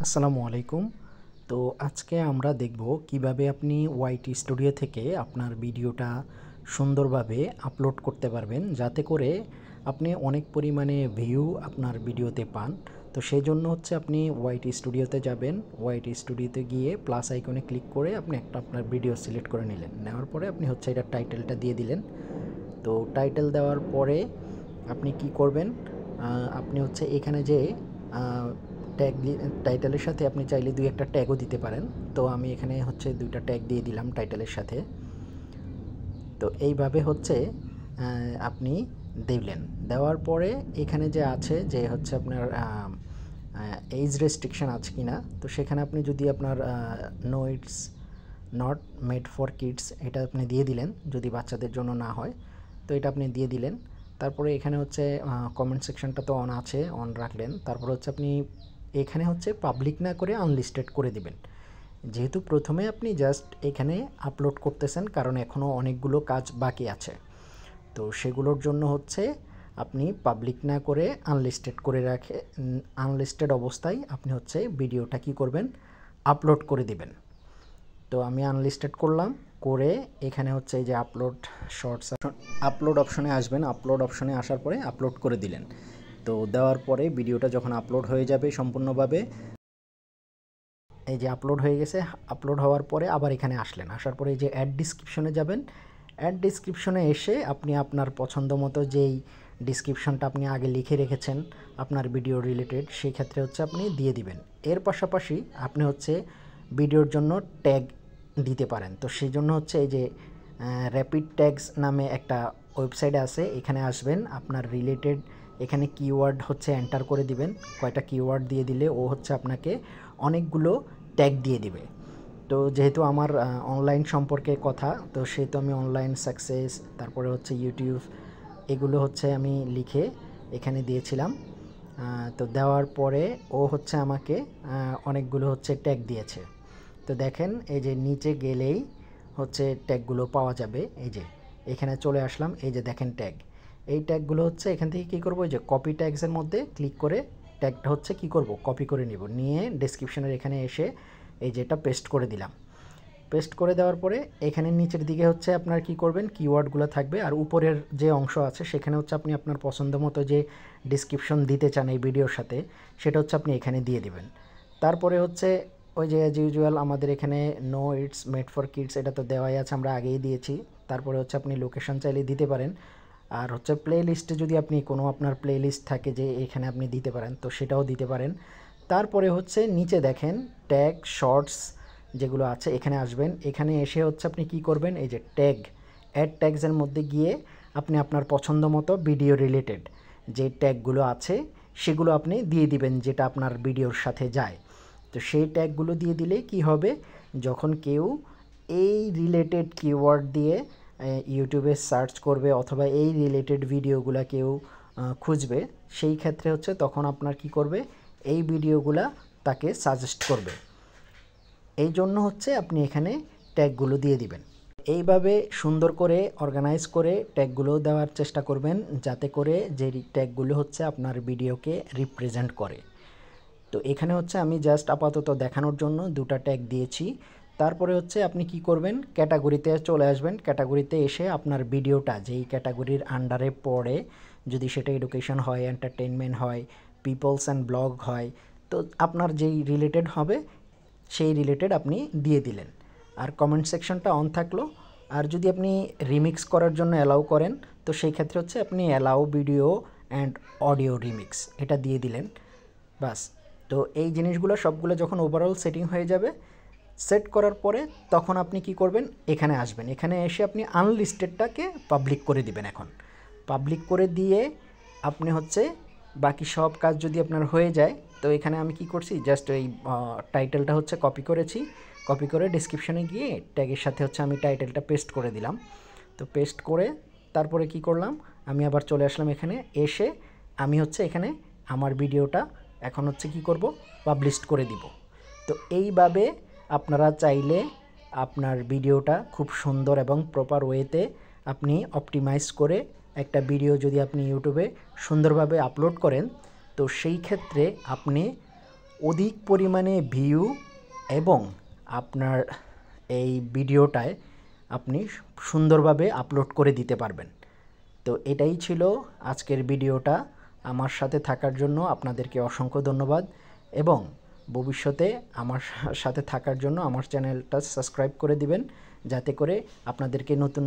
আসসালামু আলাইকুম। তো আজকে আমরা দেখব কিভাবে আপনি ওয়াইটি স্টুডিও থেকে আপনার ভিডিওটা সুন্দরভাবে আপলোড করতে পারবেন, যাতে করে আপনি অনেক পরিমাণে ভিউ আপনার ভিডিওতে পান। তো সেই জন্য হচ্ছে আপনি ওয়াইটি স্টুডিওতে যাবেন। ওয়াইটি স্টুডিওতে গিয়ে প্লাস আইকনে ক্লিক করে আপনি একটা আপনার ভিডিও সিলেক্ট করে নিলেন। নেওয়ার পরে আপনি হচ্ছে এটা টাইটেলটা দিয়ে দিলেন। তো টাইটেল দেওয়ার পরে আপনি কি করবেন, আপনি হচ্ছে এখানে যে ট্যাগ টাইটেলের সাথে আপনি চাইলে 2-1টা ট্যাগও দিতে পারেন। তো আমি এখানে হচ্ছে 2টা ট্যাগ দিয়ে দিলাম টাইটেলের সাথে। তো এইভাবে হচ্ছে আপনি দিলেন। দেওয়ার পরে এখানে যে আছে যে হচ্ছে আপনার এজ রেস্ট্রিকশন আছে কি না, তো সেখানে আপনি যদি আপনার no it's not made for kids এটা আপনি দিয়ে দিলেন, যদি বাচ্চাদের জন্য না হয় তো এটা আপনি দিয়ে দিলেন। তারপরে এখানে হচ্ছে কমেন্ট সেকশনটা তো অন আছে, অন রাখলেন। তারপর হচ্ছে আপনি এখানে হচ্ছে পাবলিক না করে আনলিস্টেড করে দিবেন, যেহেতু প্রথমে আপনি জাস্ট এখানে আপলোড করতেছেন, কারণ এখনও অনেকগুলো কাজ বাকি আছে। তো সেগুলোর জন্য হচ্ছে আপনি পাবলিক না করে আনলিস্টেড করে রাখে, আনলিস্টেড অবস্থায় আপনি হচ্ছে ভিডিওটা কি করবেন, আপলোড করে দিবেন। তো আমি আনলিস্টেড করলাম, করে এখানে হচ্ছে এই যে আপলোড শর্টস, আপলোড অপশনে আসবেন। আপলোড অপশনে আসার পরে আপলোড করে দিলেন। তো দেওয়ার পরে ভিডিওটা যখন আপলোড হয়ে যাবে সম্পূর্ণভাবে, এই যে আপলোড হয়ে গেছে, আপলোড হওয়ার পরে আবার এখানে আসলেন। আসার পরে এই যে অ্যাড ডিসক্রিপশনে যাবেন। অ্যাড ডিসক্রিপশনে এসে আপনি আপনার পছন্দ মতো যেই ডিসক্রিপশনটা আপনি আগে লিখে রেখেছেন আপনার ভিডিও রিলেটেড, সেই ক্ষেত্রে হচ্ছে আপনি দিয়ে দিবেন। এর পাশাপাশি আপনি হচ্ছে ভিডিওর জন্য ট্যাগ দিতে পারেন। তো সেই জন্য হচ্ছে এই যে র্যাপিড ট্যাগস নামে একটা ওয়েবসাইট আছে, এখানে আসবেন। আপনার রিলেটেড এখানে কিওয়ার্ড হচ্ছে এন্টার করে দিবেন। কয়টা কিওয়ার্ড দিয়ে দিলে ও হচ্ছে আপনাকে অনেকগুলো ট্যাগ দিয়ে দিবে। তো যেহেতু আমার অনলাইন সম্পর্কে কথা, তো সেহেতু আমি অনলাইন সাকসেস, তারপরে হচ্ছে ইউটিউব, এগুলো হচ্ছে আমি লিখে এখানে দিয়েছিলাম। তো দেওয়ার পরে ও হচ্ছে আমাকে অনেকগুলো হচ্ছে ট্যাগ দিয়েছে। তো দেখেন এই যে নিচে গেলেই হচ্ছে ট্যাগগুলো পাওয়া যাবে। এই যে এখানে চলে আসলাম, এই যে দেখেন ট্যাগ। এই ট্যাগগুলো হচ্ছে এখান থেকে কী করবো, এই যে কপি ট্যাগসের মধ্যে ক্লিক করে ট্যাগটা হচ্ছে কি করব, কপি করে নিব, নিয়ে ডেসক্রিপশনের এখানে এসে এই যেটা পেস্ট করে দিলাম। পেস্ট করে দেওয়ার পরে এখানে নিচের দিকে হচ্ছে আপনার কি করবেন, কিওয়ার্ডগুলো থাকবে, আর উপরের যে অংশ আছে সেখানে হচ্ছে আপনি আপনার পছন্দ মতো যে ডেসক্রিপশন দিতে চান এই ভিডিওর সাথে, সেটা হচ্ছে আপনি এখানে দিয়ে দিবেন। তারপরে হচ্ছে ওই যে অ্যাজ ইউজুয়াল আমাদের এখানে no it's made for kids, এটা তো দেওয়াই আছে, আমরা আগেই দিয়েছি। তারপরে হচ্ছে আপনি লোকেশন চাইলে দিতে পারেন, আর হচ্ছে প্লে লিস্টে যদি আপনি কোনো আপনার প্লে লিস্ট থাকে যে এখানে আপনি দিতে পারেন, তো সেটাও দিতে পারেন। তারপরে হচ্ছে নিচে দেখেন ট্যাগ শর্টস যেগুলো আছে, এখানে আসবেন। এখানে এসে হচ্ছে আপনি কি করবেন, এই যে ট্যাগ, অ্যাড ট্যাগসের মধ্যে গিয়ে আপনি আপনার পছন্দ মতো ভিডিও রিলেটেড যে ট্যাগগুলো আছে সেগুলো আপনি দিয়ে দিবেন, যেটা আপনার ভিডিওর সাথে যায়। তো সেই ট্যাগগুলো দিয়ে দিলে কি হবে, যখন কেউ এই রিলেটেড কিওয়ার্ড দিয়ে ইউটিউবে সার্চ করবে অথবা এই রিলেটেড ভিডিওগুলো কেউ খুঁজবে, সেই ক্ষেত্রে হচ্ছে তখন আপনার কি করবে, এই ভিডিওগুলা তাকে সাজেস্ট করবে। এই জন্য হচ্ছে আপনি এখানে ট্যাগগুলো দিয়ে দিবেন। এইভাবে সুন্দর করে অর্গানাইজ করে ট্যাগগুলো দেওয়ার চেষ্টা করবেন, যাতে করে যে ট্যাগগুলো হচ্ছে আপনার ভিডিওকে রিপ্রেজেন্ট করে। তো এখানে হচ্ছে আমি জাস্ট আপাতত দেখানোর জন্য 2টা ট্যাগ দিয়েছি। তারপরে হচ্ছে আপনি কি করবেন, ক্যাটাগরিতে চলে আসবেন। ক্যাটাগরিতে এসে আপনার ভিডিওটা যেই ক্যাটাগরির আন্ডারে পড়ে, যদি সেটা এডুকেশন হয়, এন্টারটেইনমেন্ট হয়, পিপলস অ্যান্ড ব্লগ হয়, তো আপনার যেই রিলেটেড হবে সেই রিলেটেড আপনি দিয়ে দিলেন। আর কমেন্ট সেকশনটা অন থাকলো। আর যদি আপনি রিমিক্স করার জন্য অ্যালাউ করেন, তো সেই ক্ষেত্রে হচ্ছে আপনি allow video and audio remix এটা দিয়ে দিলেন, বাস। তো এই জিনিসগুলো সবগুলো যখন ওভারঅল সেটিং হয়ে যাবে, সেট করার পরে তখন আপনি কি করবেন, এখানে আসবেন। এখানে এসে আপনি আনলিস্টেডটাকে পাবলিক করে দিবেন। এখন পাবলিক করে দিয়ে আপনি হচ্ছে বাকি সব কাজ যদি আপনার হয়ে যায়, তো এখানে আমি কি করছি, জাস্ট ওই টাইটেলটা হচ্ছে কপি করেছি, কপি করে ডেসক্রিপশনে গিয়ে ট্যাগের সাথে হচ্ছে আমি টাইটেলটা পেস্ট করে দিলাম। তো পেস্ট করে তারপরে কি করলাম, আমি আবার চলে আসলাম এখানে। এসে আমি হচ্ছে এখানে আমার ভিডিওটা এখন হচ্ছে কি করব, পাবলিশ করে দিব। তো এইভাবে আপনারা চাইলে আপনার ভিডিওটা খুব সুন্দর এবং প্রপার ওয়েতে আপনি অপটিমাইজ করে একটা ভিডিও যদি আপনি ইউটিউবে সুন্দরভাবে আপলোড করেন, তো সেই ক্ষেত্রে আপনি অধিক পরিমাণে ভিউ এবং আপনার এই ভিডিওটায় আপনি সুন্দরভাবে আপলোড করে দিতে পারবেন। তো এটাই ছিল আজকের ভিডিওটা। আমার সাথে থাকার জন্য আপনাদেরকে অসংখ্য ধন্যবাদ এবং ভবিষ্যতে আমার সাথে থাকার জন্য আমার চ্যানেলটা সাবস্ক্রাইব করে দিবেন, যাতে করে আপনাদেরকে নতুন